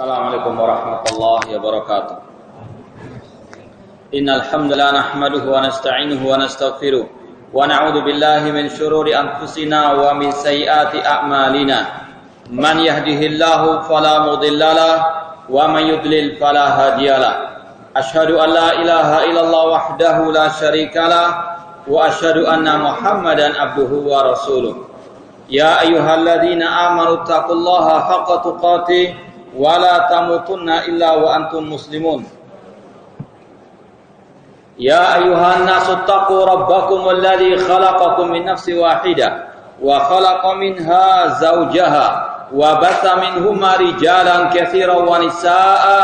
Assalamualaikum warahmatullahi wabarakatuh. Innal hamdalillah nahmaduhu wa nasta'inuhu wa nastaghfiruh wa na'udzu billahi min shururi anfusina wa min sayyiati a'malina. Man yahdihillahu fala mudhillalah wa man yudlil fala hadiyalah. Asyhadu an la ilaha illallah wahdahu la syarikalah wa asyhadu anna Muhammadan abduhu wa rasuluh. Ya ayyuhalladzina amanu taqullaha haqqa tuqatih wa la tamutunna illa wa antum muslimun. Ya ayyuhan nasu taqu rabbakumul ladzi khalaqakum min nafsin wahidah wa khalaqa minha zawjaha wa batha minhuma rijalan katsiran wa nisaa'a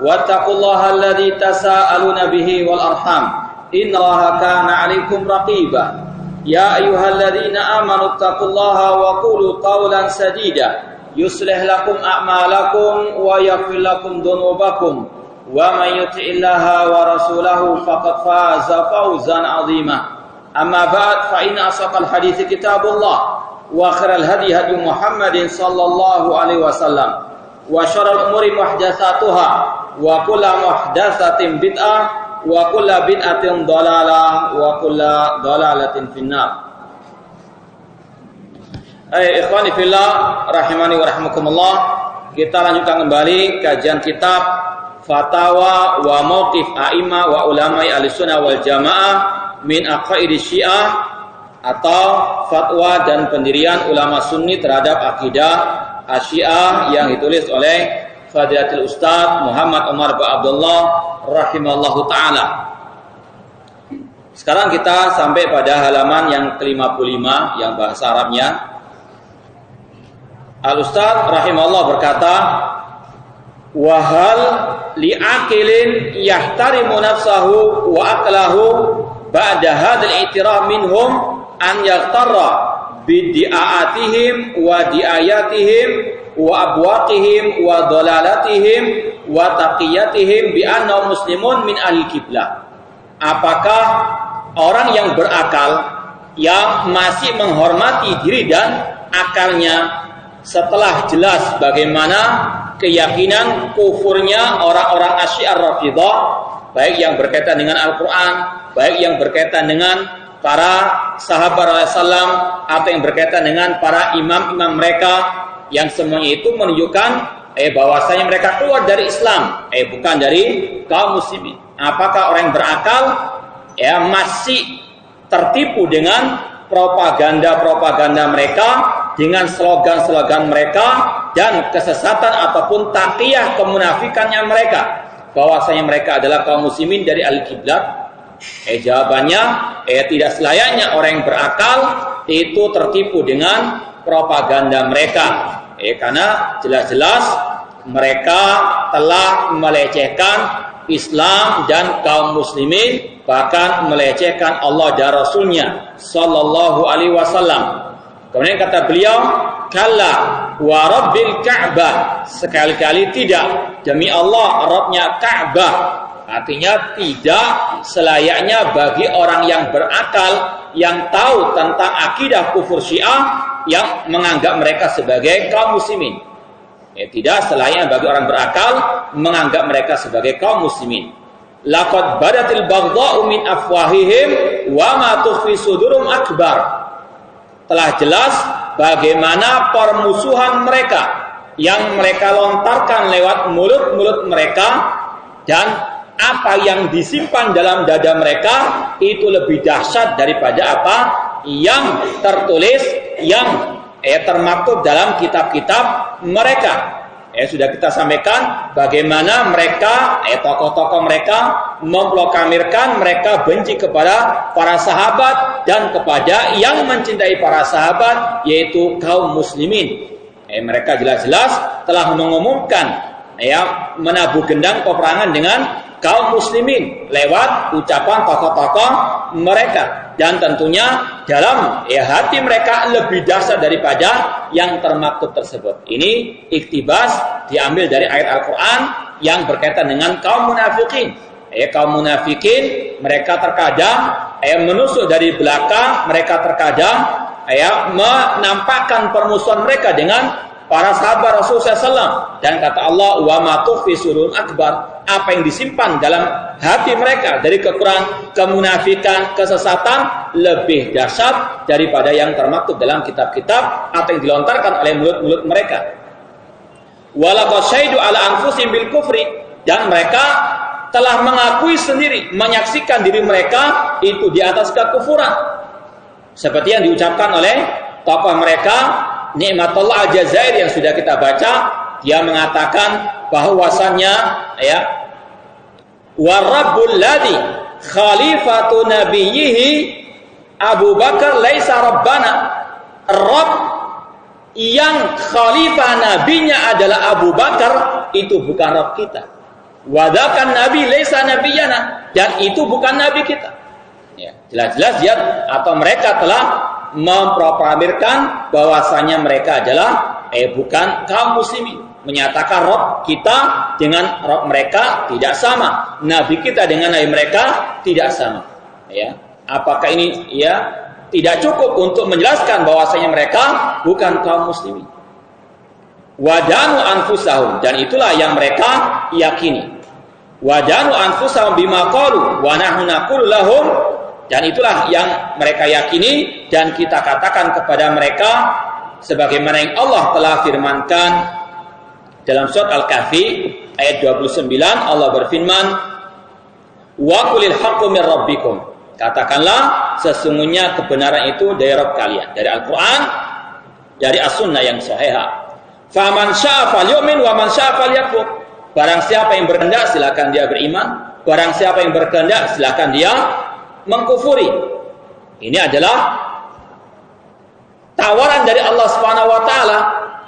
wattaqullaha alladzi tasaaluna bihi wal arham innallaha kana 'alaikum raqiba. Ya ayyuhalladzina amanu taqullaha wa qulu qawlan sadida yuslih lakum a'malakum wa yaghfir lakum dhunubakum wa man yuti'illaha wa rasulahu faqad faza fawzan 'azima. Amma ba'd, fa inna asaqal hadithi kitabullah wa khairal hadi hadi Muhammadin sallallahu alaihi wasallam wa syarrul umuri muhdatsatuha wa kullu muhdatsatin bid'ah wa kullu bid'atin dhalalah wa kullu dhalalatin finnar. Ikhwani fillah rahimani wa rahimakumullah, kita lanjutkan kembali kajian kitab Fatawa wa Mauqif A'imah wa Ulama'i Ahlussunnah wal Jamaah min Aqaidi Syiah, atau fatwa dan pendirian ulama sunni terhadap akidah Asyiah yang ditulis oleh Fadilatul Ustaz Muhammad Umar bin Abdullah rahimallahu taala. Sekarang kita sampai pada halaman yang ke-55 yang bahasa Arabnya. Al-Ustaz rahimahullah berkata, wa hal li'aqilin yahtarimu nafsahu wa aqlahu ba'da hadzal i'tiraf minhum an yaghtarra bidi'atihim wa diayatihim wa abwaqihim wa dhalalatihim wa taqiyatihim bi anna muslimun min ahli qiblah. Apakah orang yang berakal yang masih menghormati diri dan akalnya setelah jelas bagaimana keyakinan kufurnya orang-orang Asyi'ah Rafidhah, baik yang berkaitan dengan Al-Quran, baik yang berkaitan dengan para sahabat Rasulullah SAW, atau yang berkaitan dengan para imam-imam mereka, yang semuanya itu menunjukkan bahwasanya mereka keluar dari Islam, bukan dari kaum muslimin. Apakah orang yang berakal masih tertipu dengan propaganda-propaganda mereka, dengan slogan-slogan mereka dan kesesatan ataupun taqiyah kemunafikannya mereka, bahwasanya mereka adalah kaum muslimin dari al-qiblat? Jawabannya tidak selayaknya orang yang berakal itu tertipu dengan propaganda mereka, karena jelas-jelas mereka telah melecehkan Islam dan kaum muslimin, bahkan melecehkan Allah dan Rasulnya sallallahu alaihi wasallam. Kemudian kata beliau, kalla wa rabbil Ka'bah, sekali-kali tidak, demi Allah Rabbnya Ka'bah. Artinya tidak selayaknya bagi orang yang berakal, yang tahu tentang akidah kufur Syiah, yang menganggap mereka sebagai kaum muslimin. Tidak selayaknya bagi orang berakal menganggap mereka sebagai kaum muslimin. Laqad badatil baghdha'u min afwahihim wa ma tukhfi sudurum akbar. Telah jelas bagaimana permusuhan mereka yang mereka lontarkan lewat mulut-mulut mereka, dan apa yang disimpan dalam dada mereka itu lebih dahsyat daripada apa yang tertulis, yang termaktub dalam kitab-kitab mereka. Sudah kita sampaikan bagaimana mereka, tokoh-tokoh mereka memproklamirkan mereka benci kepada para sahabat dan kepada yang mencintai para sahabat, yaitu kaum muslimin. Mereka jelas-jelas telah mengumumkan menabuh gendang peperangan dengan kaum muslimin lewat ucapan tokoh-tokoh mereka, dan tentunya dalam hati mereka lebih dahsyat daripada yang termaktub tersebut. Ini iktibas diambil dari ayat Al-Quran yang berkaitan dengan kaum munafikin. Kaum munafikin mereka terkadang menusuk dari belakang, mereka terkadang menampakkan permusuhan mereka dengan para sahabat Rasulullah SAW. Dan kata Allah, wa ma tukhfi sudurun akbar, apa yang disimpan dalam hati mereka dari kekurangan, kemunafikan, kesesatan lebih dahsyat daripada yang termaktub dalam kitab-kitab atau yang dilontarkan oleh mulut-mulut mereka. Walaqad syaidu ala anfusihim bil kufri, dan mereka telah mengakui sendiri, menyaksikan diri mereka itu di atas kekufuran. Seperti yang diucapkan oleh tokoh mereka Ni'matullah Al-Jazair yang sudah kita baca, dia mengatakan bahwasannya ya, wa rabbul ladzi khalifatu nabiyhi Abu Bakar laisa rabbana, Rabb yang khalifah nabinya adalah Abu Bakar itu bukan Rabb kita. Wadakan nabi laisa nabiyana, dan itu bukan nabi kita. Ya, jelas-jelas dia atau mereka telah memproklamirkan bahwasanya mereka adalah bukan kaum muslimin, menyatakan Rabb kita dengan Rabb mereka tidak sama, nabi kita dengan nabi mereka tidak sama. Ya, apakah ini ya tidak cukup untuk menjelaskan bahwasanya mereka bukan kaum muslimin? Wadanu anfusahum, dan itulah yang mereka yakini. Wadanu anfusahum bima qalu wa nahnu naqulu lahum, dan itulah yang mereka yakini dan kita katakan kepada mereka sebagaimana yang Allah telah firmankan dalam surat Al-Kahfi ayat 29. Allah berfirman, wa qulil haqqu mir rabbikum, katakanlah sesungguhnya kebenaran itu dari Rabb kalian, dari Al-Quran, dari As-Sunnah yang sahihah. Faman syaa falyu'min wa man syaa falyakfur, barang siapa yang berkehendak silakan dia beriman, barang siapa yang berkehendak silakan dia mengkufuri. Ini adalah tawaran dari Allah Subhanahu wa taala.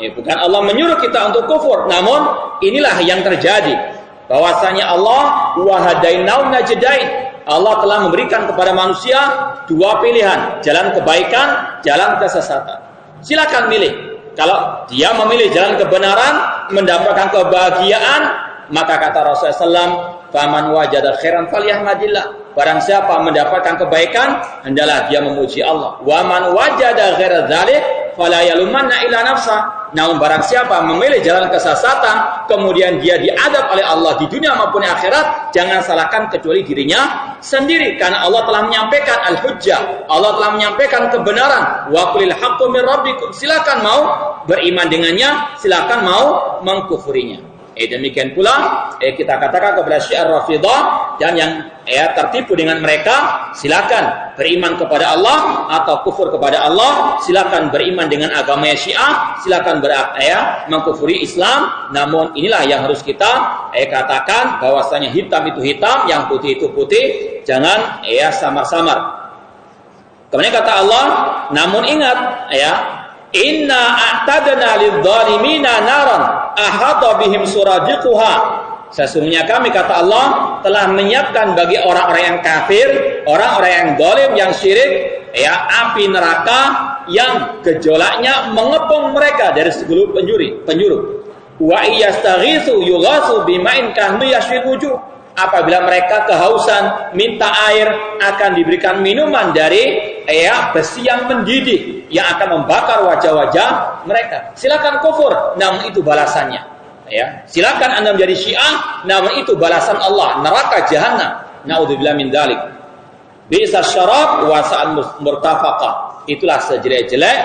Bukan Allah menyuruh kita untuk kufur, namun inilah yang terjadi. Bahwasanya Allah wahadainau najdain, Allah telah memberikan kepada manusia dua pilihan, jalan kebaikan, jalan kesesatan. Silakan milih. Kalau dia memilih jalan kebenaran, mendapatkan kebahagiaan, maka kata Rasulullah SAW, faman wajada khairan falyahmadillah, barang siapa mendapatkan kebaikan, hendaklah dia memuji Allah. Wa man wajada ghaira dzalik fala yalumanna illa nafsa, namun barang siapa memilih jalan kesesatan, kemudian dia diadab oleh Allah di dunia maupun di akhirat, jangan salahkan kecuali dirinya sendiri, karena Allah telah menyampaikan al-hujjah, Allah telah menyampaikan kebenaran. Wa qulil haqqu mir rabbikum, silakan mau beriman dengannya, silakan mau mengkufurinya. Demikian pula kita katakan kepada Syiah Rafidah dan yang tertipu dengan mereka, silakan beriman kepada Allah atau kufur kepada Allah, silakan beriman dengan agama Syiah, silakan mengkufuri Islam. Namun inilah yang harus kita katakan bahwasanya hitam itu hitam, yang putih itu putih, jangan samar-samar. Kemudian kata Allah, namun ingat inna a'tadna lidzalimina naran ahata bihim suradiquha, sesungguhnya kami, kata Allah, telah menyiapkan bagi orang-orang yang kafir, orang-orang yang zalim, yang syirik, api neraka yang gejolaknya mengepung mereka dari segala penjuru. Wa iyastaghitsu yughatsu bima'in kahnu yashfil wujuh, apabila mereka kehausan minta air akan diberikan minuman dari besi yang mendidih yang akan membakar wajah-wajah mereka. Silakan kufur, namun itu balasannya. Silakan Anda menjadi Syiah, namun itu balasan Allah, neraka jahanam. Naudzubillah min dzalik. Bi'sas syarab wa sa'al murtafaqah, itulah sejelek-jelek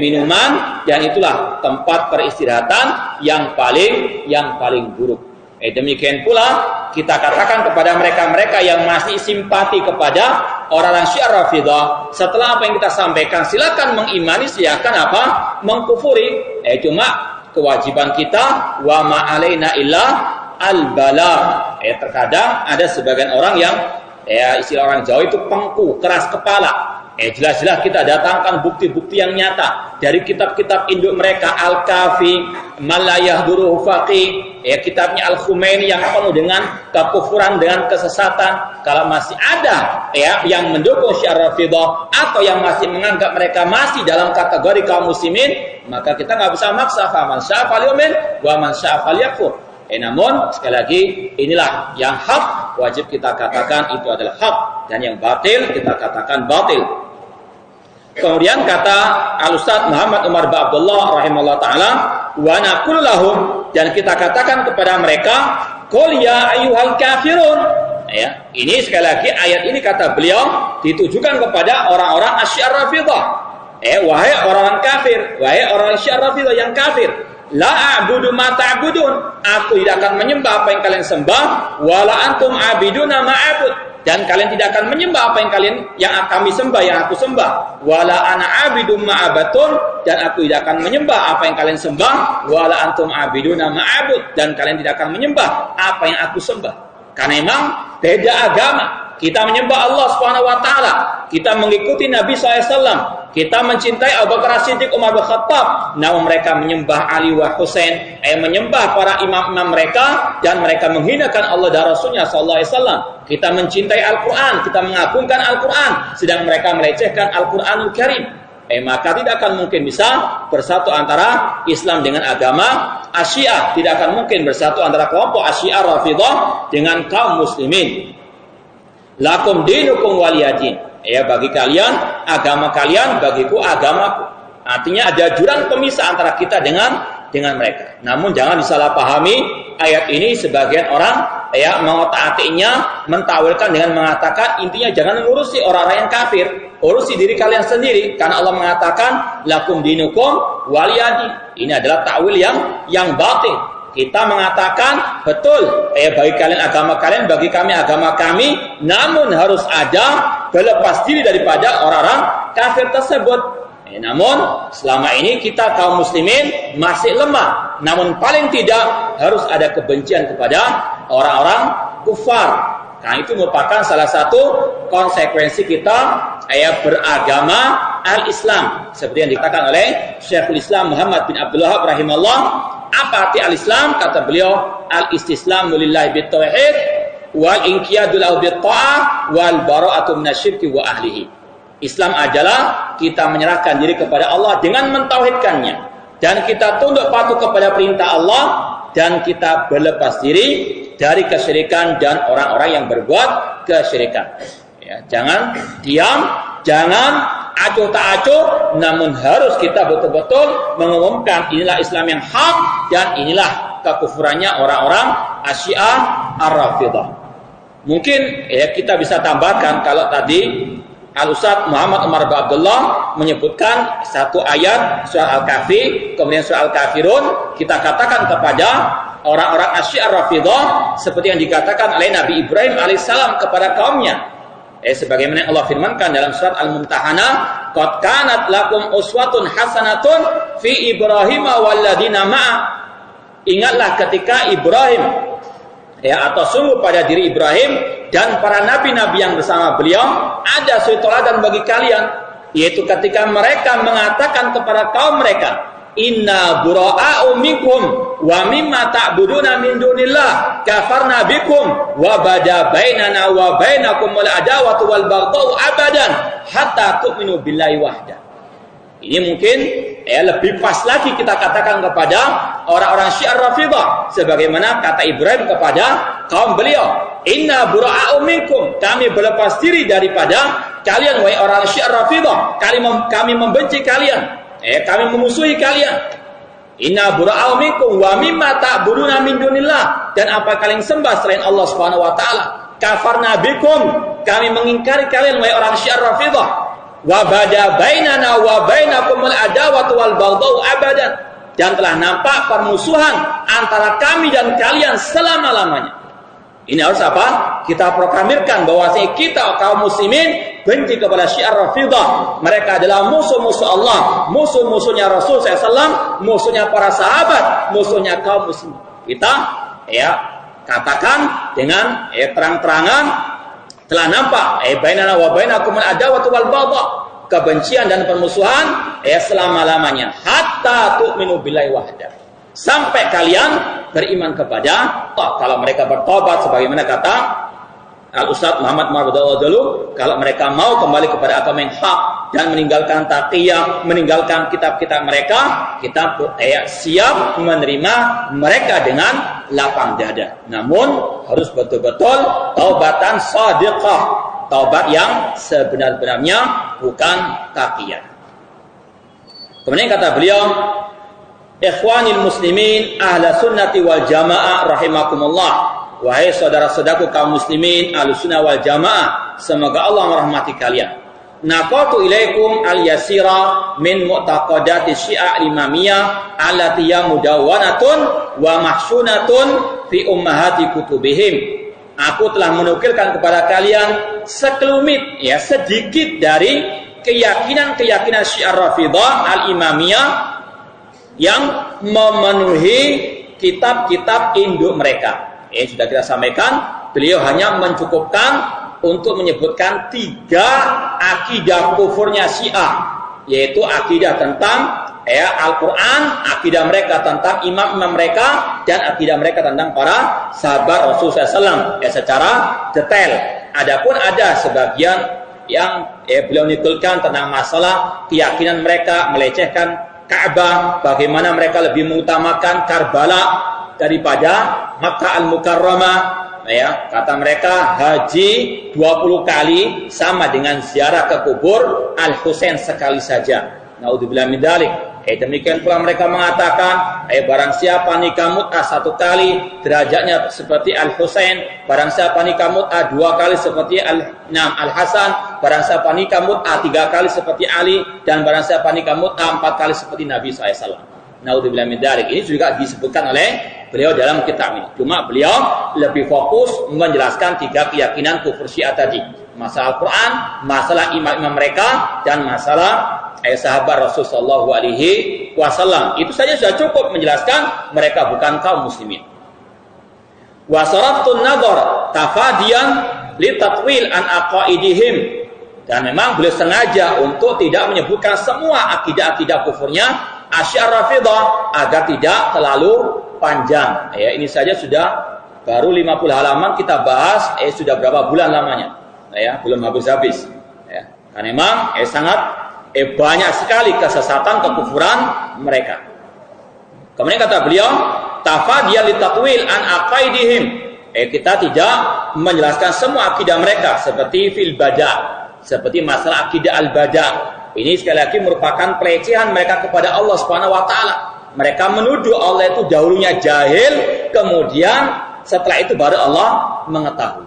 minuman dan itulah tempat peristirahatan yang paling buruk. Demikian pula kita katakan kepada mereka-mereka yang masih simpati kepada orang-orang Syiah Rafidah, setelah apa yang kita sampaikan, silakan mengimani, silakan mengkufuri. Cuma kewajiban kita, wa ma alaina illa al-balagh. Terkadang ada sebagian orang yang istilah orang Jawa itu pengku, keras kepala. Jelas-jelas kita datangkan bukti-bukti yang nyata dari kitab-kitab induk mereka, Al-Kafi, Malayah Duruh Faqih, kitabnya Al-Khumaini yang penuh dengan kekufuran, dengan kesesatan. Kalau masih ada yang mendukung Syiah Rafidah atau yang masih menganggap mereka masih dalam kategori kaum muslimin, maka kita nggak bisa maksa. Faman syaa falyu'min wa man syaa falyakfur. Namun sekali lagi, inilah yang hak, wajib kita katakan itu adalah hak, dan yang batil kita katakan batil. Kemudian kata Al-Ustaz Muhammad Umar bin Abdullah rahimahullah ta'ala, wa naqul lahum, dan kita katakan kepada mereka, qul ya ayyuhal kafirun. Ya, ini sekali lagi ayat ini kata beliau ditujukan kepada orang-orang Asy-Syiah Rafidhah. Wahai orang-orang kafir, wahai orang Syiah Rafidhah yang kafir, la a'budu ma ta'budun, aku tidak akan menyembah apa yang kalian sembah, wala antum abiduna ma a'bud, dan kalian tidak akan menyembah apa yang kami sembah, yang aku sembah, wala ana abidum ma abatun, dan aku tidak akan menyembah apa yang kalian sembah, wala antum abiduna ma a'bud, dan kalian tidak akan menyembah apa yang aku sembah. Karena memang beda agama. Kita menyembah Allah Subhanahu wa taala, kita mengikuti Nabi SAW, kita mencintai Abu Bakar Siddiq, Umar bin Khattab, namun mereka menyembah Ali wa Husain, menyembah para imam-imam mereka, dan mereka menghinakan Allah dan Rasulnya SAW. Kita mencintai Al-Quran, kita mengagungkan Al-Quran, sedang mereka melecehkan Al-Quranul Karim. Maka tidak akan mungkin bisa bersatu antara Islam dengan agama Asy-Syiah, tidak akan mungkin bersatu antara kelompok Asy-Syiah Rafidhah dengan kaum muslimin. Lakum dinukum waliyadin. Bagi kalian agama kalian, bagiku agamaku. Artinya ada jurang pemisah antara kita dengan mereka. Namun jangan disalahpahami ayat ini, sebagian orang mengotak-atiknya, mentawilkan dengan mengatakan intinya jangan ngurusi orang-orang yang kafir, urusi diri kalian sendiri, karena Allah mengatakan lakum dinukum waliyadin. Ini adalah takwil yang batil. Kita mengatakan betul, bagi kalian agama kalian, bagi kami agama kami, namun harus ada berlepas diri daripada orang-orang kafir tersebut. Namun selama ini kita kaum muslimin masih lemah, namun paling tidak harus ada kebencian kepada orang-orang kufar. Karena itu merupakan salah satu konsekuensi kita beragama al-Islam, seperti yang dikatakan oleh Syekhul Islam Muhammad bin Abdul Wahhab rahimahullah. Apa arti al-Islam? Kata beliau, al-istislamu lillahi bitauhid wal inqiyadu lahu bitta'ah wal bara'atu minasyirki wa ahlihi. Islam adalah kita menyerahkan diri kepada Allah dengan mentauhidkannya, dan kita tunduk patuh kepada perintah Allah, dan kita berlepas diri dari kesyirikan dan orang-orang yang berbuat kesyirikan. Jangan diam, jangan acuh tak acuh, namun harus kita betul-betul mengumumkan inilah Islam yang hak, dan inilah kekufurannya orang-orang Asy-Syiah Ar-Rafidhah. Mungkin kita bisa tambahkan, kalau tadi Al-Ustaz Muhammad Umar bin Abdullah menyebutkan satu ayat surah Al-Kahfi, kemudian surah Al-Kafirun, kita katakan kepada orang-orang Asy-Syiah Rafidhah seperti yang dikatakan oleh Nabi Ibrahim alaihissalam kepada kaumnya. Sebagaimana Allah firmankan dalam surat Al-Mumtahanah, qad kanat lakum uswatun hasanatun fi Ibrahim walladzina ma'a. Ingatlah ketika Ibrahim, atau sungguh pada diri Ibrahim dan para nabi-nabi yang bersama beliau ada suri teladan bagi kalian, yaitu ketika mereka mengatakan kepada kaum mereka, inna bura'a'u minkum wa mimma ta'buduna min dunillah kafarna bikum wa bada bainana wa bainakumul adawatu wal baghdau abadan hatta tu'minu billahi wahda. Ini mungkin lebih pas lagi kita katakan kepada orang-orang Syiah Rafidhah, sebagaimana kata Ibrahim kepada kaum beliau, inna bura'a'u minkum, kami berlepas diri daripada kalian wahai orang Syiah Rafidhah, kami membenci kalian, kami memusuhi kalian. Inna bura'a'u minkum wa mimma ta'buduna min dunillah, dan apa kalian sembah selain Allah Subhanahu wa taala. Kafarna bikum, kami mengingkari kalian wahai orang Syiah Rafidhah. Wa bada bainana wa bainakumul adawatu wal baghdau abadan, dan telah nampak permusuhan antara kami dan kalian selama-lamanya. Ini harus apa? Kita proklamirkan bahwa kita kaum muslimin benci kepada Syiah Rafidhah. Mereka adalah musuh-musuh Allah, musuh-musuhnya Rasul SAW, musuhnya para sahabat, musuhnya kaum muslimin. Kita katakan dengan terang-terangan, telah nampak bainana wa bainakumul adawatu wal baghdha, kebencian dan permusuhan selama-lamanya, hatta tu'minu billahi wahda, sampai kalian beriman kepada Allah. Kalau mereka bertobat, sebagaimana kata Al-Ustaz Muhammad Marbudullah dulu, kalau mereka mau kembali kepada agama yang hak dan meninggalkan taqiyah, meninggalkan kitab-kitab mereka, kita siap menerima mereka dengan lapang dada. Namun harus betul-betul taubatan shadiqah, taubat yang sebenar-benarnya, bukan taqiyah. Kemudian kata beliau, Ikhwanil muslimin ahla sunnati wal jamaah rahimakumullah. Wahai saudara-saudaraku kaum muslimin ahlu sunnah wal jamaah, semoga Allah merahmati kalian. Naqatu ilaikum al-yasira min mu'taqadati syiah imamiyah allati mudawwanatun wa mahsunatun fi ummahati kutubihim. Aku telah menukilkan kepada kalian sekelumit, ya, sedikit dari keyakinan-keyakinan Syiah Rafidah al-Imamiyah yang memenuhi kitab-kitab induk mereka. Sudah kita sampaikan, beliau hanya mencukupkan untuk menyebutkan 3 akidah kufurnya Syiah, yaitu akidah tentang Al-Quran, akidah mereka tentang imam-imam mereka, dan akidah mereka tentang para sahabat Rasulullah SAW secara detail. Adapun ada sebagian yang beliau nikulkan tentang masalah keyakinan mereka melecehkan Ka'bah, bagaimana mereka lebih mengutamakan Karbala daripada Makkah Al-Mukarramah. Kata mereka haji 20 kali sama dengan ziarah ke kubur Al-Husain sekali saja. Naudzubillah min dzalik. Demikian pula mereka mengatakan, barang siapa nikah mut'ah 1 kali derajatnya seperti Al-Husain, barang siapa nikah mut'ah 2 kali seperti Al-Hasan, barang siapa nikah mut'ah 3 kali seperti Ali, dan barang siapa nikah mut'ah 4 kali seperti Nabi SAW. Naudzubillah min dzalik. Ini juga disebutkan oleh beliau dalam kitab ini. Cuma beliau lebih fokus menjelaskan 3 keyakinan kufur Syiah tadi. Masalah Al-Quran, masalah imam-imam mereka, dan masalah sahabat Rasulullah SAW. Itu saja sudah cukup menjelaskan mereka bukan kaum muslimin. Wa saraftun nadhar tafadiyan litatwil an aqaidihim. Dan memang beliau sengaja untuk tidak menyebutkan semua akidah-akidah kufurnya Syiah Rafidah agar tidak terlalu panjang. Ini saja sudah baru 50 halaman kita bahas, sudah berapa bulan lamanya. Belum habis-habis. Karena memang sangat banyak sekali kesesatan kekufuran mereka. Kemudian kata beliau, tafadiyal litatwil an aqaidihim. Kita tidak menjelaskan semua akidah mereka seperti fil bada, seperti masalah akidah al-bada. Ini sekali lagi merupakan pelecehan mereka kepada Allah Subhanahu wa taala. Mereka menuduh Allah itu dahulunya jahil, kemudian setelah itu baru Allah mengetahui.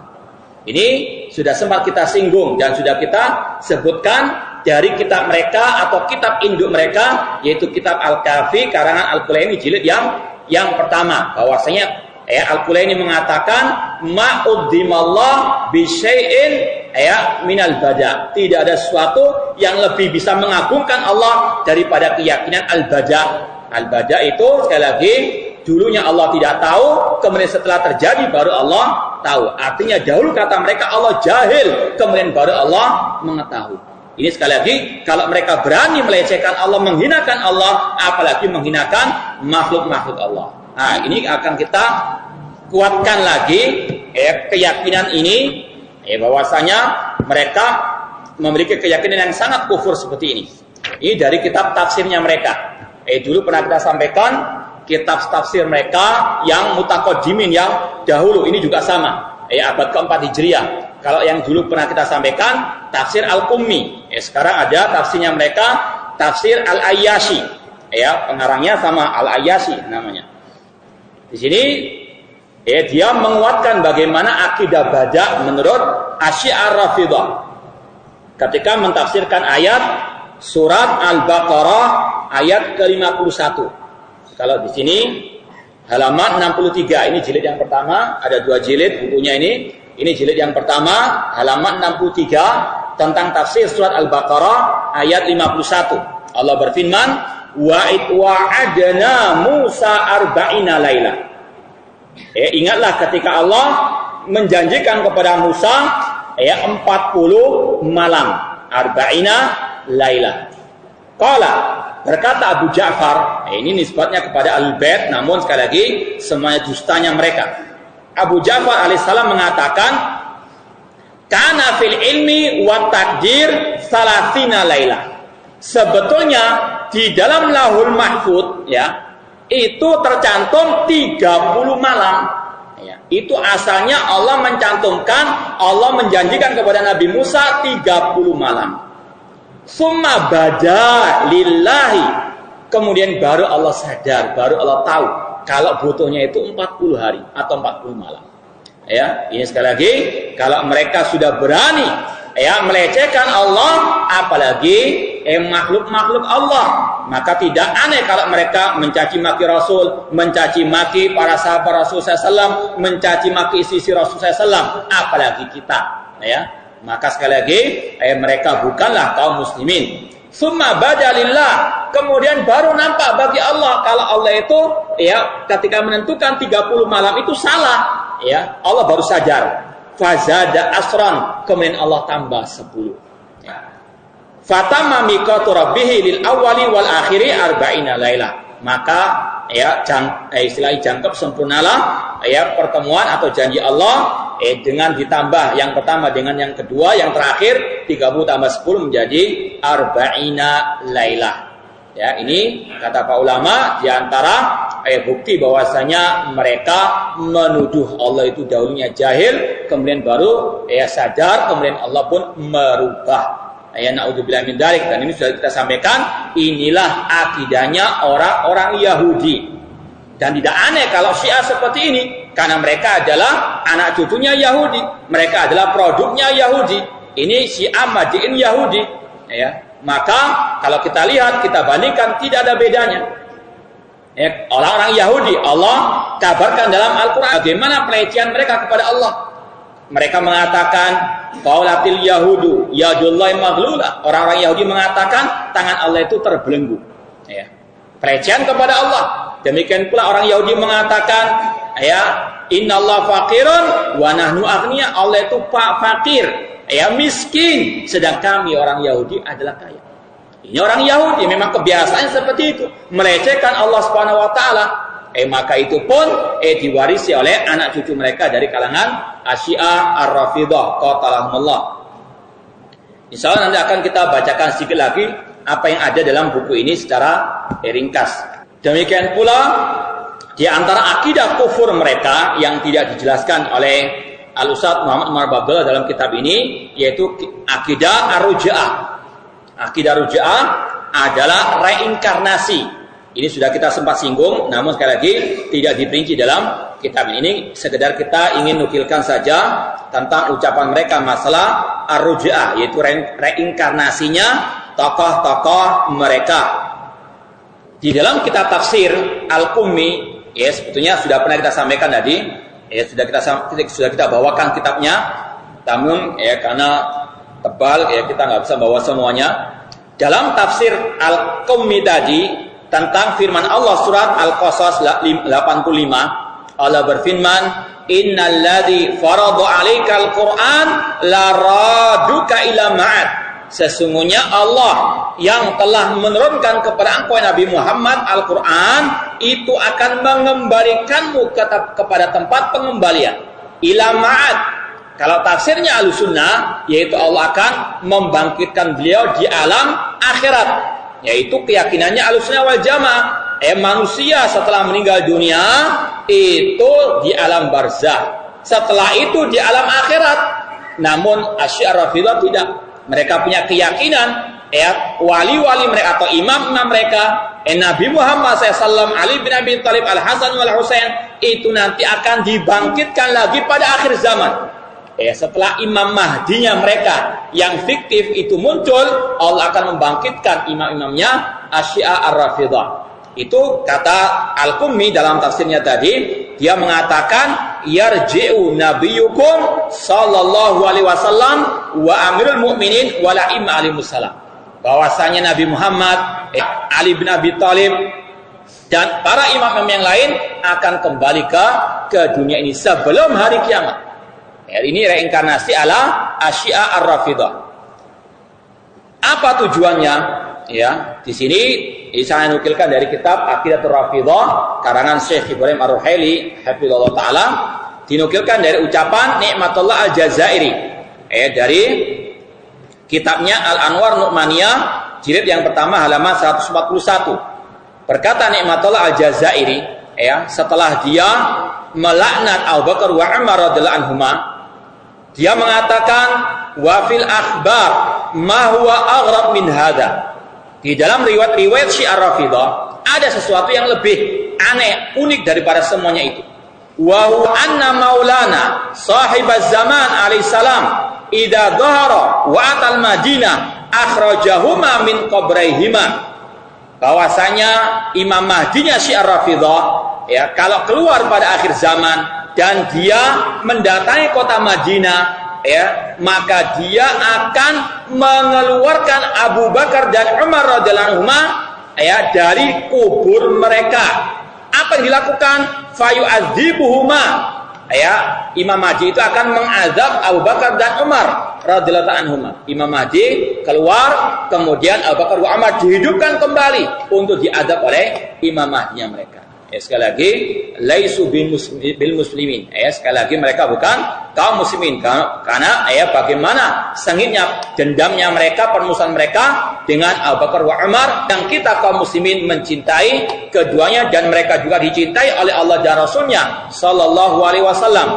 Ini sudah sempat kita singgung dan sudah kita sebutkan dari kitab mereka atau kitab induk mereka, yaitu kitab Al-Kafi karangan Al-Kulaini jilid yang pertama, bahwasanya Al-Kulaini mengatakan ma'uddimallah bisyai'in minal bada. Tidak ada sesuatu yang lebih bisa mengagungkan Allah daripada keyakinan al-bada. Al-bada itu sekali lagi dulunya Allah tidak tahu, kemudian setelah terjadi baru Allah tahu. Artinya dahulu kata mereka Allah jahil, kemudian baru Allah mengetahui. Ini sekali lagi, kalau mereka berani melecehkan Allah, menghinakan Allah, apalagi menghinakan makhluk-makhluk Allah. Nah, ini akan kita kuatkan lagi keyakinan ini, bahwasanya mereka memiliki keyakinan yang sangat kufur seperti ini. Ini dari kitab tafsirnya mereka. Dulu pernah kita sampaikan kitab tafsir mereka yang mutaqaddimin yang dahulu ini juga sama. Abad ke-4 Hijriah. Kalau yang dulu pernah kita sampaikan tafsir Al-Qummi. Sekarang ada tafsirnya mereka, tafsir Al-Ayyashi. Pengarangnya sama Al-Ayyashi namanya. Di sini dia menguatkan bagaimana akidah bada menurut Syiah Rafidah. Ketika mentafsirkan ayat surat Al-Baqarah ayat ke-51. Kalau di sini halaman 63, ini jilid yang pertama, ada 2 jilid bukunya ini. Ini jilid yang pertama, halaman 63 tentang tafsir surat Al-Baqarah ayat 51. Allah berfirman, wa'adna Musa arba'ina laila. Ingatlah ketika Allah menjanjikan kepada Musa 40 malam, arba'ina laila. Qala, berkata Abu Ja'far, ini nisbatnya kepada Al-Bait, namun sekali lagi semuanya dustanya mereka. Abu Ja'far alaihissalam mengatakan, kana fil ilmi wa takdir salasina laila. Sebetulnya di dalam Lauhul Mahfuz itu tercantum 30 malam. Itu asalnya Allah mencantumkan, Allah menjanjikan kepada Nabi Musa 30 malam. Summa bada lillahi kemudian baru Allah sadar, baru Allah tahu kalau butuhnya itu 40 hari atau 40 malam. Ya, ini sekali lagi kalau mereka sudah berani melecehkan Allah, apalagi makhluk-makhluk Allah, maka tidak aneh kalau mereka mencaci maki Rasul, mencaci maki para sahabat Rasul SAW, mencaci maki istri Rasul SAW, apalagi kita. Ya, maka sekali lagi mereka bukanlah kaum muslimin. Summa badalillah, kemudian baru nampak bagi Allah kalau Allah itu ketika menentukan 30 malam itu salah. Allah baru sadar. Fazada asran, kemudian Allah tambah 10. Fatamma miqatu rabbih lil awwali wal akhiri arba'ina lailah. Maka istilahnya jangkep sempurnalah pertemuan atau janji Allah dengan ditambah yang pertama dengan yang kedua, yang terakhir 30 tambah 10 menjadi arba'ina lailah. Ya, ini kata para ulama di antara bukti bahwasanya mereka menuduh Allah itu dahulunya jahil, kemudian baru sadar, kemudian Allah pun merubah. Naudzubillah min dzalik. Dan ini sudah kita sampaikan, inilah akidahnya orang-orang Yahudi. Dan tidak aneh kalau Syiah seperti ini, karena mereka adalah anak cucunya Yahudi, mereka adalah produknya Yahudi. Ini Syiah Madiin Yahudi. Maka kalau kita lihat, kita bandingkan, tidak ada bedanya. Orang-orang Yahudi, Allah kabarkan dalam Al-Quran bagaimana pelecehan mereka kepada Allah. Mereka mengatakan qaulatil yahudu yadullahi maghlula. Orang-orang Yahudi mengatakan tangan Allah itu terbelenggu. Pelecehan kepada Allah. Demikian pula orang Yahudi mengatakan innallaha faqirun wa nahnu aghnia. Allah itu fakir, miskin, sedang kami orang Yahudi adalah kaya. Ini orang Yahudi memang kebiasaannya seperti itu, melecehkan Allah Subhanahu wa taala. Maka itu pun diwarisi oleh anak cucu mereka dari kalangan Asyiah Ar-Rafidhah qatalahumullah. Insyaallah nanti akan kita bacakan sedikit lagi apa yang ada dalam buku ini secara ringkas. Demikian pula di antara akidah kufur mereka yang tidak dijelaskan oleh Al-Ustaz Muhammad Umar Babdallah dalam kitab ini, yaitu akidah Ar-Ruja'ah. Akidah Ruja'ah adalah reinkarnasi. Ini sudah kita sempat singgung, namun sekali lagi tidak diperinci dalam kitab ini. Sekedar kita ingin nukilkan saja tentang ucapan mereka masalah Ar-Ruja'ah, yaitu reinkarnasinya tokoh-tokoh mereka. Di dalam kitab tafsir Al-Qummi, sebetulnya sudah pernah kita sampaikan tadi, sudah kita bawakan kitabnya, namun karena tebal kita nggak bisa bawa semuanya. Dalam tafsir Al-Qummi tadi tentang firman Allah surat Al-Qasas 85, Allah berfirman, innalladzi farada 'alaikal Qur'an la raduka ila ma'ad. Sesungguhnya Allah yang telah menurunkan kepada engkau Nabi Muhammad Al-Quran itu akan mengembalikanmu kepada tempat pengembalian. Ila ma'ad. Kalau tafsirnya Ahlussunnah, yaitu Allah akan membangkitkan beliau di alam akhirat, yaitu keyakinannya Ahlussunnah wal Jamaah. Manusia setelah meninggal dunia itu di alam barzah, setelah itu di alam akhirat. Namun Asyiah Rafidhah tidak. Mereka punya keyakinan wali-wali mereka atau imam-imam mereka, Nabi Muhammad SAW, Ali bin Abi Thalib, Al-Hasan wal Husain, itu nanti akan dibangkitkan lagi pada akhir zaman. Setelah Imam Mahdinya mereka yang fiktif itu muncul, Allah akan membangkitkan imam-imamnya Asyiah Ar-Rafidhah. Itu kata Al-Qummi dalam tafsirnya tadi, dia mengatakan yarji'u nabiyyukum sallallahu alaihi wasallam wa amirul mu'minin wa la'imma alimussalam. Bahwasanya Nabi Muhammad, Ali bin Abi Thalib dan para imam-imam yang lain akan kembali ke dunia ini sebelum hari kiamat. Ini reinkarnasi ala Asyiah Ar-Rafidhah. Apa tujuannya? Di sini saya nukilkan dari kitab Aqidatur Rafidhah karangan Syekh Ibrahim Ar-Ruhaili hafizallahu taala, dinukilkan dari ucapan Ni'matullah Al-Jazairi dari kitabnya Al-Anwar Nu'maniyah jilid yang pertama halaman 141. Berkata Ni'matullah Al-Jazairi setelah dia melaknat Abu Bakar wa Umar radhiyallahu anhuma, dia mengatakan wa fil akhbar ma huwa aghrab min hadza. Di dalam riwayat-riwayat Syiah Rafidhah ada sesuatu yang lebih aneh, unik daripada semuanya itu. Wa huwa anna maulana sahibaz zaman alaihi salam idza dhahara wa atal Madinah akhrajahuma min qabraihima. Bahwasanya Imam Mahdinya Syiah Rafidhah ya, kalau keluar pada akhir zaman dan dia mendatangi kota Madinah ya, maka dia akan mengeluarkan Abu Bakar dan Umar radhiyallahu anhuma ya dari kubur mereka. Apa yang dilakukan? Fayu'adzibuhuma ya, Imam Mahdi itu akan mengazab Abu Bakar dan Umar radhiyallahu anhuma. Imam Mahdi keluar, kemudian Abu Bakar dan Umar dihidupkan kembali untuk diazab oleh Imam Mahdinya mereka. Ya, sekali lagi, laisu bil muslimin. Ya, sekali lagi mereka bukan kaum muslimin karena ya bagaimana sengitnya dendamnya mereka, permusuhan mereka dengan Abu Bakar wa Umar, yang kita kaum muslimin mencintai keduanya dan mereka juga dicintai oleh Allah dan Rasulnya sallallahu alaihi wasallam.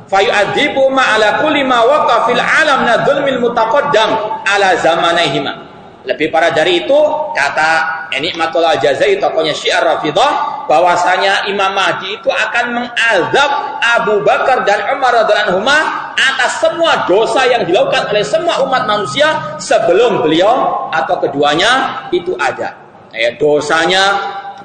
Fayu'adzibu ma ala kulli ma waqa fil alam min dzulmil mutaqaddam ala zamanaihima. Lebih parah dari itu, kata Nikmatullah Al-Jazari, tokohnya Syiah Rafidhah, bahwasanya Imam Mahdi itu akan mengazab Abu Bakar dan Umar radhiyallahu anhuma atas semua dosa yang dilakukan oleh semua umat manusia sebelum beliau atau keduanya itu ada. Ya, dosanya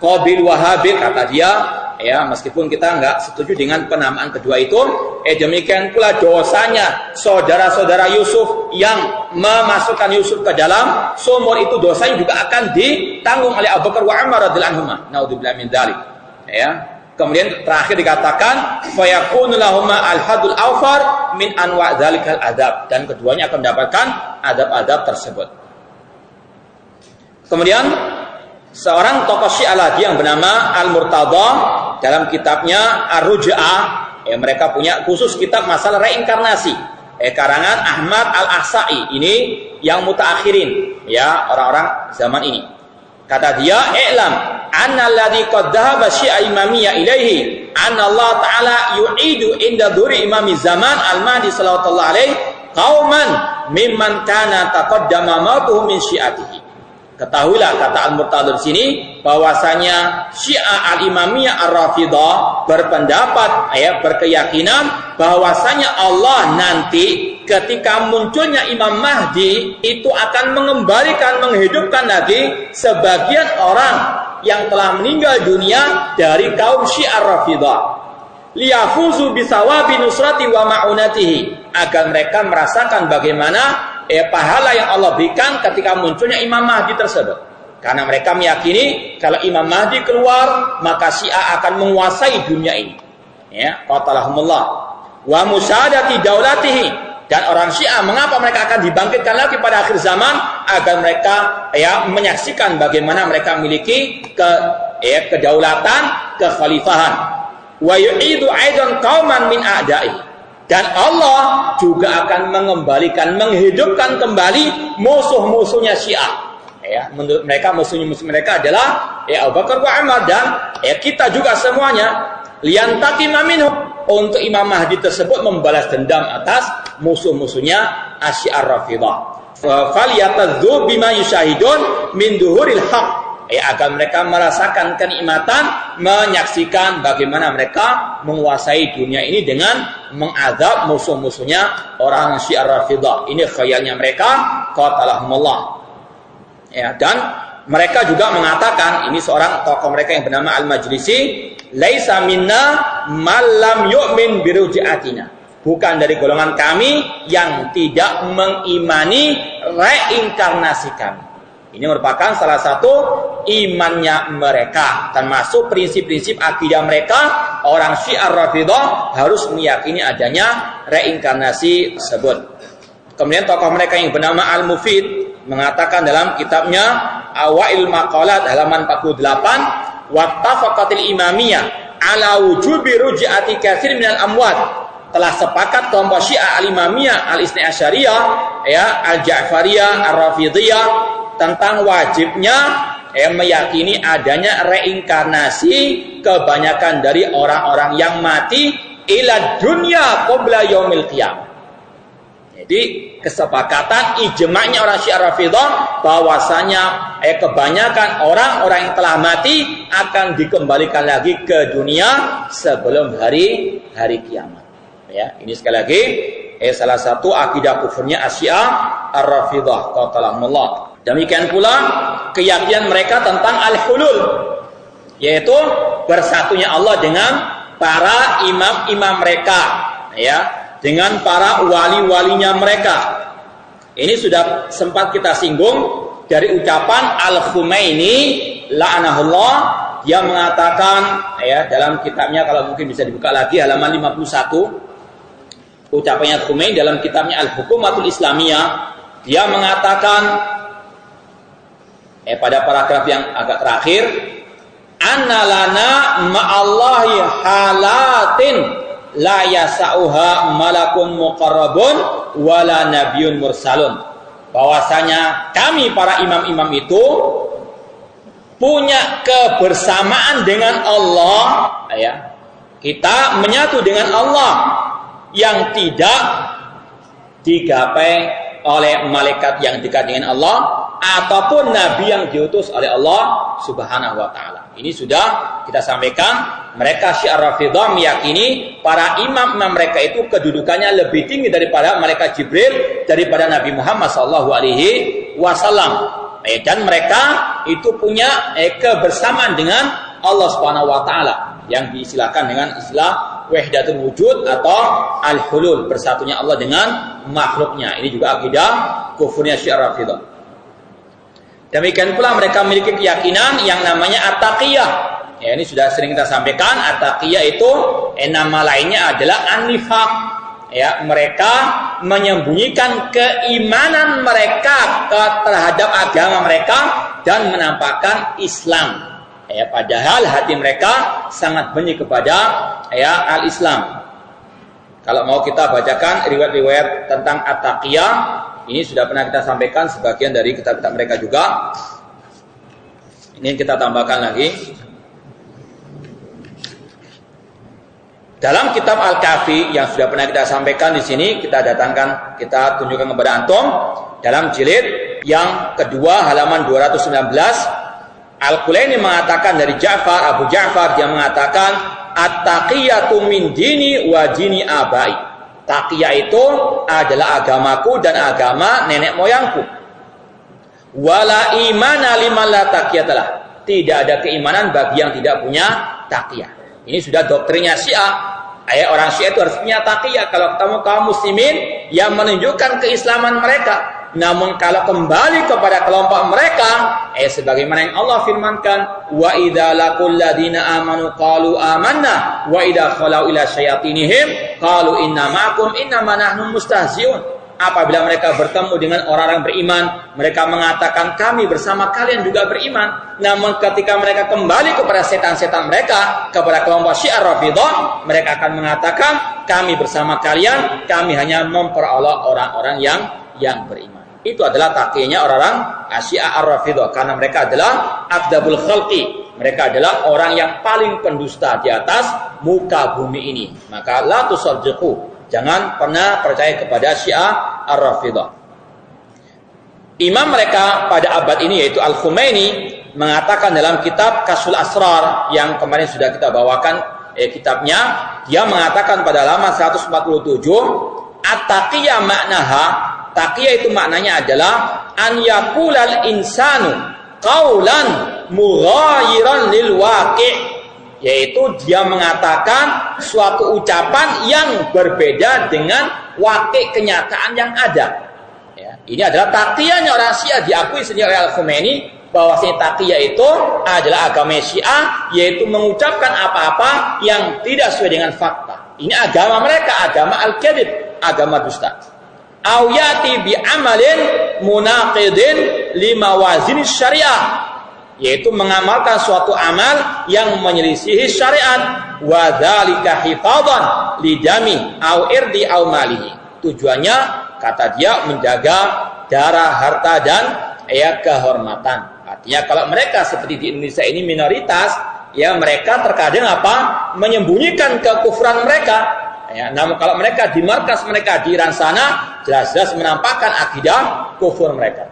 Qabil wa Habil, kata dia, ya meskipun kita nggak setuju dengan penamaan kedua itu, demikian pula dosanya saudara-saudara Yusuf yang memasukkan Yusuf ke dalam sumur, itu dosanya juga akan ditanggung oleh Abu Bakar wa Umar radhiyallahu anhuma. Naudzubillah min dzalik. Ya. Kemudian terakhir dikatakan fayakunu lahumma al-hadul awfar min anwa' dzalikal adab, dan keduanya akan mendapatkan adab-adab tersebut. Kemudian seorang tokoh Syiah lagi yang bernama Al-Murtada dalam kitabnya Ar-Ruj'ah, ya mereka punya khusus kitab masalah reinkarnasi, karangan Ahmad Al-Ahsa'i, ini yang mutaakhirin, ya orang-orang zaman ini. Kata dia, "I'lam anna alladhi qad dhahaba Syiah Imamiyah ilaihi anna Allah Ta'ala yu'idu inda dhuri imami zaman Al-Mahdi sallallahu alaihi qauman mimman kana taqaddama mautuhu min syi'atihi." Ketahuilah, kata Al-Murtada di sini, bahwasanya Syiah Al-Imamiyah Ar-Rafidhah berpendapat, berkeyakinan bahwasanya Allah nanti ketika munculnya Imam Mahdi itu akan mengembalikan, menghidupkan lagi sebagian orang yang telah meninggal dunia dari kaum Syiah Ar-Rafidhah. Liyafuzu bisawabi nusrati wa ma'unatihi, agar mereka merasakan bagaimana pahala yang Allah berikan ketika munculnya Imam Mahdi tersebut. Karena mereka meyakini kalau Imam Mahdi keluar, maka Syiah akan menguasai dunia ini. Ya, qatalahumullah. Wa musyahadati daulatihi, dan orang Syiah mengapa mereka akan dibangkitkan lagi pada akhir zaman, agar mereka menyaksikan bagaimana mereka memiliki kedaulatan, kekhalifahan. Wa yu'idu aidan qauman min a'da'i, dan Allah juga akan mengembalikan, menghidupkan kembali musuh-musuhnya Syiah. Ya, menurut mereka musuh mereka adalah Abu Bakar wa Umar, dan kita juga semuanya. Liantaqima minhum, untuk Imam Mahdi tersebut membalas dendam atas musuh-musuhnya Syiah Rafidhah. Falyatadzu bima yusyahidun min duhuril haq, agar mereka merasakan kenikmatan menyaksikan bagaimana mereka menguasai dunia ini dengan mengazab musuh-musuhnya orang Syiah Rafidhah. Ini khayalnya mereka, qatalahumullah. Ya, dan mereka juga mengatakan, ini seorang tokoh mereka yang bernama Al-Majlisi, laisa minna man lam yu'min biruj'atina, bukan dari golongan kami yang tidak mengimani reinkarnasi kami. Ini merupakan salah satu imannya mereka, termasuk prinsip-prinsip akidah mereka. Orang Syiah Rafidhah harus meyakini adanya reinkarnasi tersebut. Kemudian tokoh mereka yang bernama Al-Mufid mengatakan dalam kitabnya Awail Maqalat halaman 48, wattafaqatil imamiyah ala wujubi ruj'ati katsir minal amwat, telah sepakat kelompok Syiah Al-Imamiyah Al-Itsnai Asyariyah, Al-Ja'fariyah, Ar-Rafidhiyah, tentang wajibnya meyakini adanya reinkarnasi kebanyakan dari orang-orang yang mati ila dunya qabla yaumil qiyamah. Jadi kesepakatan ijma'nya orang Syiah Rafidhah bahwasanya kebanyakan orang-orang yang telah mati akan dikembalikan lagi ke dunia sebelum hari kiamat. Ya, ini sekali lagi salah satu akidah kufurnya Syiah Ar-Rafidhah qatalahumullah. Demikian pula keyakinan mereka tentang al-hulul, yaitu bersatunya Allah dengan para imam-imam mereka, ya, dengan para wali-walinya mereka. Ini sudah sempat kita singgung dari ucapan Al-Khumaini la'anahullah. Dia mengatakan, ya, dalam kitabnya, kalau mungkin bisa dibuka lagi halaman 51, ucapannya Al-Khumaini dalam kitabnya Al-Hukumatul Islamiyah, dia mengatakan pada paragraf yang agak terakhir, annalana ma'allahi halatin la yasa'uha malakun muqarrabun wala nabiyyun mursalun. Bahwasanya kami para imam-imam itu punya kebersamaan dengan Allah, ya. Kita menyatu dengan Allah yang tidak digapai oleh malaikat yang dekat dengan Allah ataupun nabi yang diutus oleh Allah Subhanahu wa taala. Ini sudah kita sampaikan. Mereka Syiah Rafidhah meyakini para imam-imam mereka itu kedudukannya lebih tinggi daripada malaikat Jibril, daripada Nabi Muhammad sallallahu alaihi wasallam. Dan mereka itu punya kebersamaan dengan Allah Subhanahu wa taala yang diistilahkan dengan istilah wahdatul wujud atau al-hulul, bersatunya Allah dengan makhluknya. Ini juga akidah kufurnya Syiah Rafidhah. Demikian pula mereka memiliki keyakinan yang namanya at-taqiyah. Ya, ini sudah sering kita sampaikan. At-taqiyah itu nama lainnya adalah an-nifaq. Ya, mereka menyembunyikan keimanan mereka terhadap agama mereka dan menampakkan Islam. Ya, padahal hati mereka sangat benci kepada al-Islam. Kalau mau kita bacakan riwayat-riwayat tentang at-taqiyah, ini sudah pernah kita sampaikan sebagian dari kitab-kitab mereka juga. Ini kita tambahkan lagi. Dalam kitab Al-Kafi yang sudah pernah kita sampaikan di sini, kita tunjukkan kepada antum dalam jilid yang kedua halaman 219. Al-Kulaini mengatakan dari Abu Ja'far, dia mengatakan at-taqiyatu min dini wa dini abai. Taqiyah itu adalah agamaku dan agama nenek moyangku. Wala imana liman la taqiyatalah. Tidak ada keimanan bagi yang tidak punya taqiyah. Ini sudah doktrinnya Syiah. Orang Syiah itu harus punya taqiyah kalau ketemu kaum muslimin yang menunjukkan keislaman mereka. Namun kalau kembali kepada kelompok mereka, sebagaimana yang Allah firmankan, wa idza laqul ladina amanu qalu amanna wa idza khalau ila syayatinihim qalu inna ma'akum innama nahnu mustahzi'un. Apabila mereka bertemu dengan orang-orang beriman, mereka mengatakan kami bersama kalian juga beriman. Namun ketika mereka kembali kepada setan-setan mereka, kepada kelompok Syiah Rafidhah, mereka akan mengatakan kami bersama kalian, kami hanya memperolok orang-orang yang beriman. Itu adalah taqiyahnya orang-orang Syiah Ar-Rafidhah, karena mereka adalah akdabul khalqi. Mereka adalah orang yang paling pendusta di atas muka bumi ini. Maka la tusaddiqu, jangan pernah percaya kepada Syiah Ar-Rafidhah. Imam mereka pada abad ini yaitu Al-Khumaini mengatakan dalam kitab Kasyful Asrar yang kemarin sudah kita bawakan kitabnya, dia mengatakan pada halaman 147, at-taqiyah maknaha, taqiyah itu maknanya adalah an yaqulal insanu qaulan mughayiran lil waqi', yaitu dia mengatakan suatu ucapan yang berbeda dengan waqi' kenyataan yang ada. Ya, ini adalah taqiyahnya orang Syiah, diakui sendiri oleh Al-Khumaini bahwasanya taqiyah itu adalah agama Syiah, yaitu mengucapkan apa-apa yang tidak sesuai dengan fakta. Ini agama mereka, agama al-kadhib, agama dusta. Au yati bi amalin munaqidin limawazin syariah, yaitu mengamalkan suatu amal yang menyelisihi syariat, wa dzalika hifadhan lidami au irdi au malihi. Tujuannya kata dia menjaga darah, harta dan kehormatan. Artinya kalau mereka seperti di Indonesia ini minoritas, ya mereka terkadang menyembunyikan kekufuran mereka. Ya, namun kalau mereka di markas mereka di Iran sana, jelas-jelas menampakkan akidah kufur mereka.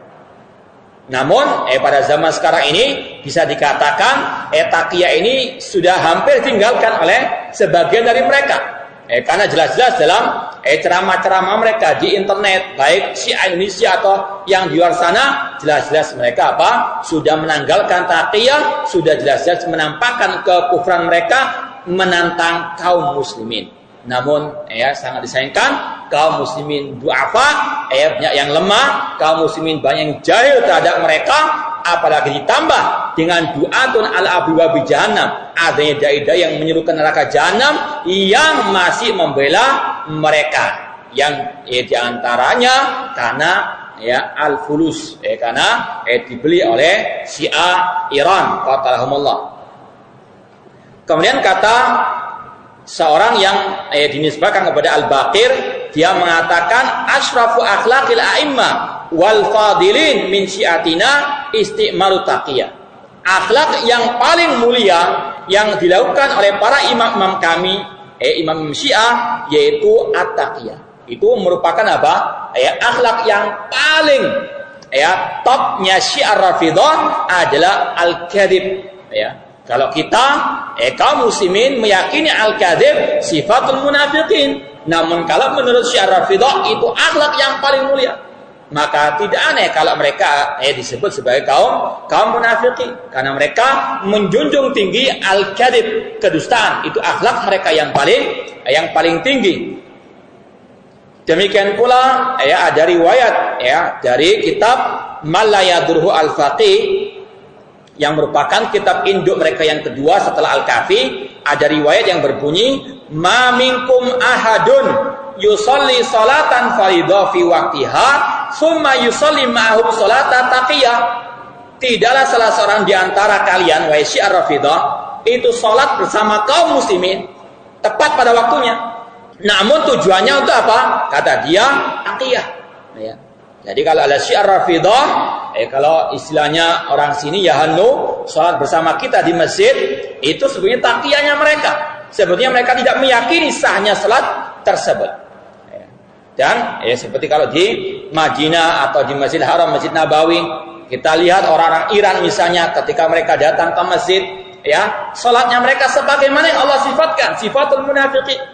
Namun pada zaman sekarang ini bisa dikatakan taqiyah ini sudah hampir ditinggalkan oleh sebagian dari mereka. Karena jelas-jelas dalam ceramah-ceramah mereka di internet, baik Syiah Indonesia atau yang di luar sana, jelas-jelas mereka sudah menanggalkan taqiyah, sudah jelas-jelas menampakkan kekufuran mereka, menantang kaum muslimin. Namun sangat disayangkan kaum muslimin du'afa, yang lemah, kaum muslimin banyak yang jahil terhadap mereka, apalagi ditambah dengan du'atun al-abwabi jahannam, adanya dai-dai yang menyerukan neraka jahannam yang masih membela mereka, yang diantaranya karena al-fulus, karena dibeli oleh Syiah Iran qatalahumullah. Kemudian kata seorang yang dinisbahkan kepada Al-Baqir, dia mengatakan asrafu akhlaqil a'immah wal fadilin min syiatina isti'malu taqiyah. Akhlak yang paling mulia yang dilakukan oleh para imam-imam kami, imam Syiah, yaitu at-taqiyah. Itu merupakan akhlak yang paling topnya Syiah Rafidhah adalah al-kadhib. Kalau kita kaum muslimin meyakini al-kadzib sifatul munafiqin, namun kalau menurut Syiah Rafidhah itu akhlak yang paling mulia, maka tidak aneh kalau mereka disebut sebagai kaum munafiqin, karena mereka menjunjung tinggi al-kadzib, kedustaan. Itu akhlak mereka yang paling tinggi. Demikian pula ada riwayat dari kitab Malayadurhu al-Faqih, yang merupakan kitab induk mereka yang kedua setelah Al-Kafi. Ada riwayat yang berbunyi, ma minkum ahadun yusalli salatan fardhu fi waqtiha summa yusalli ma'hum salata taqiyah. Tidaklah salah seorang di antara kalian, wahai Syiah Rafidhah, itu salat bersama kaum muslimin tepat pada waktunya, namun tujuannya untuk apa? Kata dia, taqiyah. Jadi kalau ada Syiah Rafidhah, kalau istilahnya orang sini Hannu, sholat bersama kita di masjid, itu sebenarnya taqiyahnya mereka. Sebetulnya mereka tidak meyakini sahnya sholat tersebut. Dan seperti kalau di Madinah atau di Masjidil Haram, Masjid Nabawi, kita lihat orang-orang Iran misalnya, ketika mereka datang ke masjid, sholatnya mereka sebagaimana yang Allah sifatkan, sifatul munafiqin.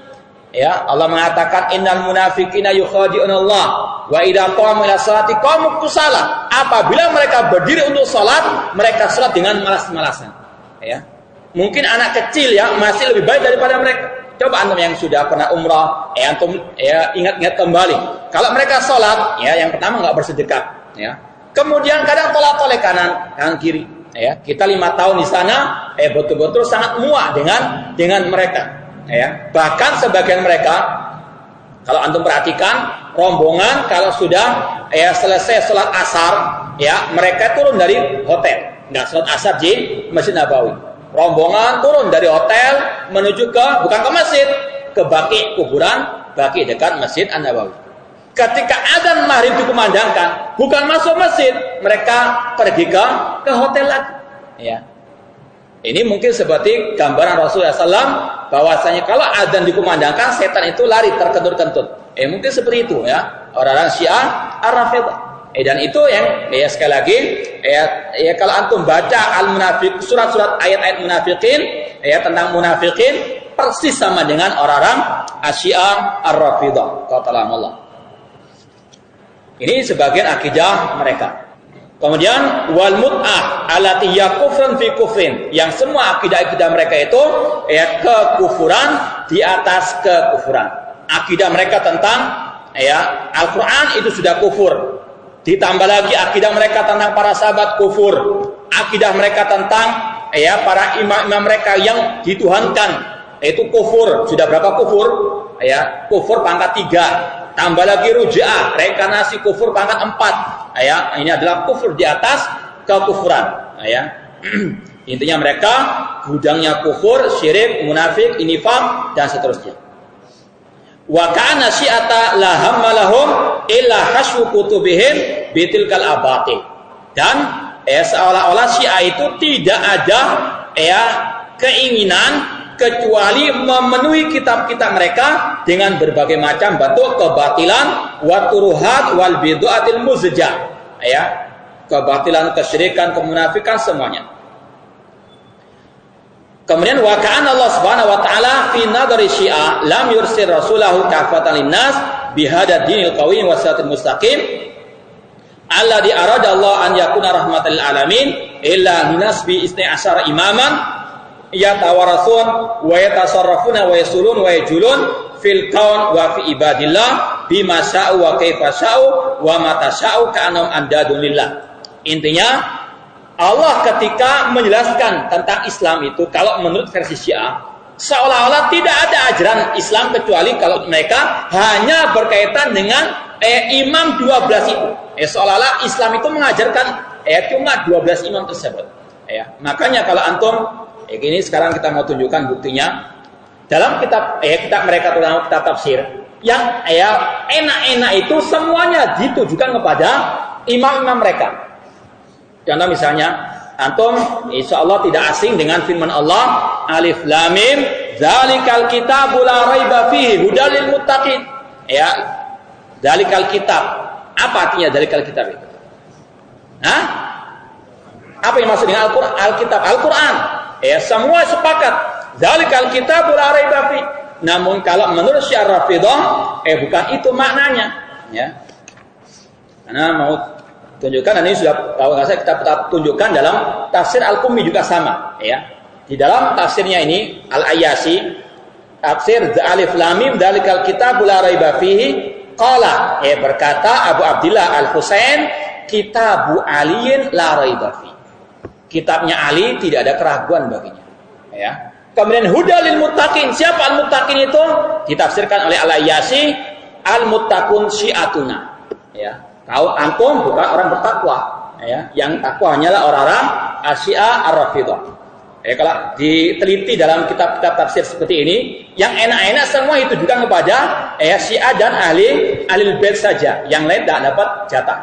Allah mengatakan innal munafiqina yukhadi'una Allah wa idza qamu ila sholati qamu kusala. Apabila mereka berdiri untuk salat, mereka salat dengan malas-malasan. Mungkin anak kecil masih lebih baik daripada mereka. Coba antum yang sudah pernah umrah, antum ingat-ingat kembali. Kalau mereka salat, yang pertama enggak bersedekah, Kemudian kadang tolak-tolak kanan kiri, Kita 5 tahun di sana, betul-betul sangat muak dengan mereka. Bahkan sebagian mereka, kalau antum perhatikan, rombongan kalau sudah selesai sholat asar, mereka turun dari hotel, nggak sholat asar di Masjid Nabawi. Rombongan turun dari hotel menuju bukan ke masjid, ke Baqi, kuburan Baqi dekat Masjid An-Nabawi. Ketika adzan maghrib dikumandangkan, bukan masuk masjid, mereka pergi ke hotel lagi. Ini mungkin seperti gambaran Rasulullah SAW, bahwasanya kalau adzan dikumandangkan, setan itu lari terkentut-kentut. Mungkin seperti itu orang-orang Syiah Ar-Rafidhah. Dan itu yang sekali lagi, kalau antum baca al-munafiq, surat-surat ayat-ayat munafiqin, tentang munafiqin, persis sama dengan orang-orang Syiah Ar-Rafidhah. Qatalahumullah. Ini sebagian akidah mereka. Kemudian wal mut'ah allati hiya kufrun fi kufrin, yang semua akidah-akidah mereka itu kekufuran di atas kekufuran. Akidah mereka tentang Al-Qur'an itu sudah kufur. Ditambah lagi akidah mereka tentang para sahabat kufur. Akidah mereka tentang para imam-imam mereka yang dituhankan itu kufur. Sudah berapa kufur? Kufur pangkat 3. Tambah lagi ruja'ah, reinkarnasi, kufur pangkat 4. Ini adalah kufur di atas kekufuran. Intinya mereka gudangnya kufur, syirik, munafik, nifaq dan seterusnya. Wa kana syi'ata la hamma lahum illa hasyu kutubihim bitilkal abatil. Dan seolah-olah Syiah itu tidak ada keinginan, kecuali memenuhi kitab-kitab mereka dengan berbagai macam bentuk kebatilan wa turuhat wal bid'atil muzja. Ya. Kebatilan, kesyirikan, kemunafikan semuanya. Kemudian wa ka'an Allah Subhanahu wa taala fi nadari Syiah lam yursil rasulahu kafatan linnas bihadad dinil qawim wasiratil mustaqim alladhi arada Allah an yakuna rahmatan lil alamin illa minasbi isni asyara imaman yatawarasun wa yatasarrafuna wa yasulun wa yajulun fil kaun wa fi ibadillah bima sya'u wa kaifa sya'u wa mata sya'u ka'annahum andadun lillah. Intinya Allah ketika menjelaskan tentang Islam itu, kalau menurut versi Syiah, seolah-olah tidak ada ajaran Islam kecuali kalau mereka hanya berkaitan dengan imam 12 itu. Seolah-olah Islam itu mengajarkan cuma 12 imam tersebut. Makanya kalau antum, ini sekarang kita mau tunjukkan buktinya dalam kitab mereka, terutama kitab tafsir, yang enak-enak itu semuanya ditujukan kepada imam-imam mereka. Contoh misalnya, antum insya Allah tidak asing dengan firman Allah, Alif Lam Mim, Dzalikal Kitabu la raiba fihi hudal lil muttaqin. Dzalikal Kitab. Apa artinya dzalikal kitab itu? Apa yang maksud dengan Alkitab? Al-Qur'an. Semua sepakat. Dzalikal Kitabu la raiba fihi. Namun kalau menurut Syiah Rafidhah, bukan itu maknanya. Karena mau tunjukkan, dan ini sudah kalau nggak salah kita tunjukkan dalam tafsir Al-Qummi juga sama, Di dalam tafsirnya ini Al-Ayyasi, tafsir Alif Lam Mim Dzalikal Kitabu la raiba fihi, qala, berkata Abu Abdillah Al-Husain, Kitabu Aliyin la raiba fihi. Kitabnya Ali tidak ada keraguan baginya, Kemudian hudal lil muttaqin. Siapa al-muttaqin itu? Ditafsirkan oleh Al-Ayyasi, al-muttaqun syiatuna, Kau antum bukan orang bertakwa, Yang takwa hanyalah orang-orang Syiah Ar-Rafidhah. Kalau diteliti dalam kitab-kitab tafsir seperti ini, yang enak-enak semua itu juga kepada Syiah dan ahli bait saja, yang lain tidak dapat jatah.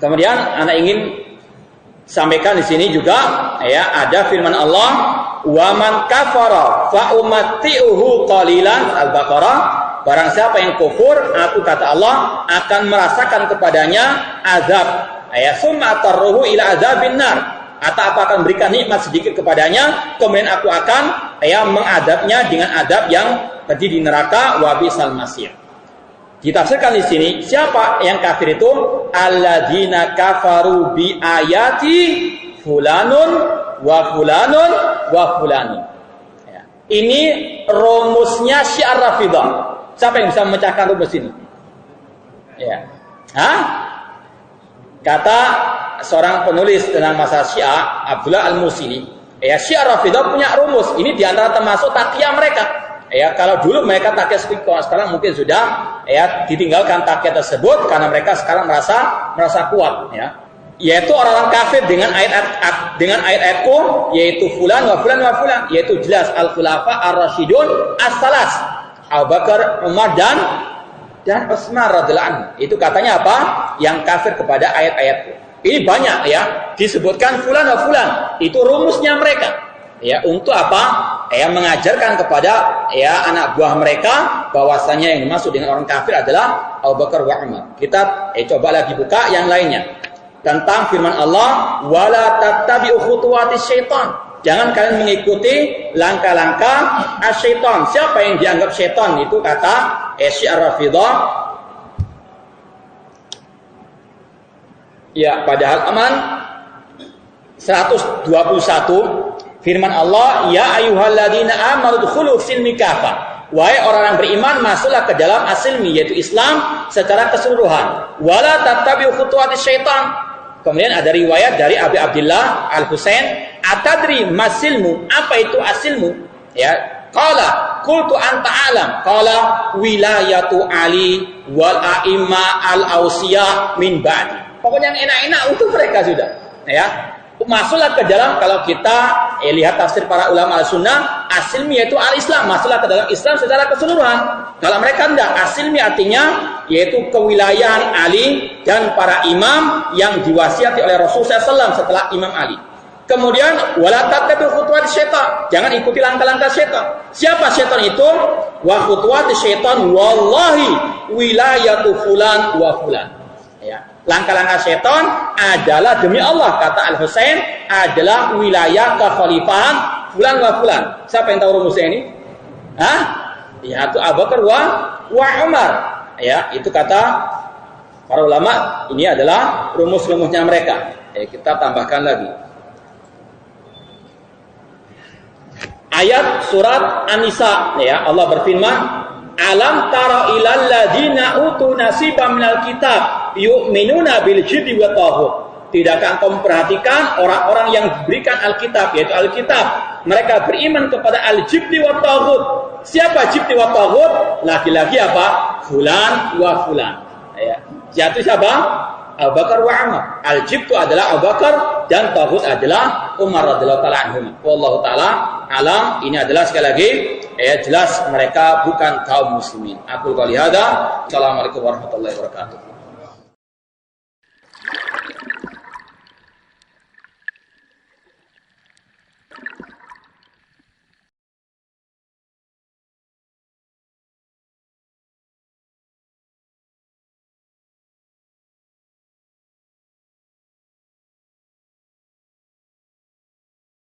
Kemudian anak ingin sampaikan di sini juga, ada firman Allah, wa man kafara fa umatti'uhu qalilan, Al-Baqarah. Barang siapa yang kufur, aku kata Allah akan merasakan kepadanya azab. Summa atarruhu ila azabin nar. Atau aku akan berikan nikmat sedikit kepadanya, kemudian aku akan mengadabnya dengan adab yang pedih di neraka, wa bisal masir. Ditafsirkan di sini, siapa yang kafir itu? Alladzina kafaru bi ayati fulanun wa fulanun wa fulanun. Ini rumusnya Syiah Rafidhah. Siapa yang bisa memecahkan rumus ini? Kata seorang penulis tentang masalah Syiah, Abdullah Al-Musili, Syiah Rafidhah punya rumus. Ini diantara termasuk takyah mereka. Kalau dulu mereka takyah istiqomah, sekarang mungkin sudah ditinggalkan takyah tersebut karena mereka sekarang merasa kuat. Yaitu orang-orang kafir dengan ayat-ayatku, yaitu fulan wa fulan wa fulan, yaitu jelas al-khulafa ar-rasyidun as-salas, Abu Bakar, Umar dan Utsman radhiyallahu anhu. Itu katanya apa? Yang kafir kepada ayat-ayatku. Ini banyak disebutkan fulan wa fulan. Itu rumusnya mereka. Untuk apa? Mengajarkan kepada anak buah mereka bahwasanya yang dimaksud dengan orang kafir adalah Abu Bakar wa Umar. Kita coba lagi buka yang lainnya. Tentang firman Allah, wala tattabi'u khutuwatis syaitan. Jangan kalian mengikuti langkah-langkah asyaiton. Siapa yang dianggap syaitan? Itu kata Syiah Rafidhah. Padahal aman 121 firman Allah, ya ayyuhalladzina amanu dkhulu fis-silmi kafah. Wahai orang yang beriman, masuklah ke dalam as-silmi, yaitu Islam secara keseluruhan. Wala tattabi'u khutuwatis syaitan. Kemudian ada riwayat dari Abi Abdillah Al-Husain, atadri masilmu, apa itu asilmu? Qala qultu anta alam. Qala wilayatu Ali wal a'imma al-awsiya min ba'di. Pokoknya yang enak-enak untuk mereka sudah. Masuklah ke dalam, kalau kita lihat tafsir para ulama al-sunnah, asilmi yaitu al-Islam, masuklah ke dalam Islam secara keseluruhan. Kalau mereka tidak, asilmi artinya yaitu kewilayahan Ali dan para imam yang diwasiati oleh Rasulullah SAW setelah Imam Ali. Kemudian wala tattabi'u khutuwati syaitan. Jangan ikuti langkah-langkah syaitan. Siapa syaitan itu? Wa khutuwati syaitan wallahi wilayatu fulan wa fulan. Ya. Langkah-langkah syaitan adalah demi Allah, kata Al-Husain, adalah wilayah kekhalifahan fulan wa fulan. Siapa yang tahu rumusnya ini? Hah? Ya, itu Abu Bakar wa Umar. Ya, itu kata para ulama, ini adalah rumus-rumusnya mereka. Kita tambahkan lagi. Ayat surat An-Nisa, ya, Allah berfirman, "Alam tara ilal ladzina utu nasiban minal kitab yu'minuna bil jibti wa taghut." Tidakkah engkau memperhatikan orang-orang yang diberikan Alkitab, yaitu Alkitab, mereka beriman kepada al-jibti wa taghut. Siapa jibti wa taghut? Laki-laki apa? Fulan wa fulan. Ya. Yaitu siapa? Abu Bakar wa Umar. Al-jibtu adalah Abu Bakar dan taghut adalah Umar radhiyallahu taala anhum. Wallahu taala alam. Ini adalah sekali lagi jelas mereka bukan kaum muslimin. Aku qouli hada. Assalamualaikum warahmatullahi wabarakatuh.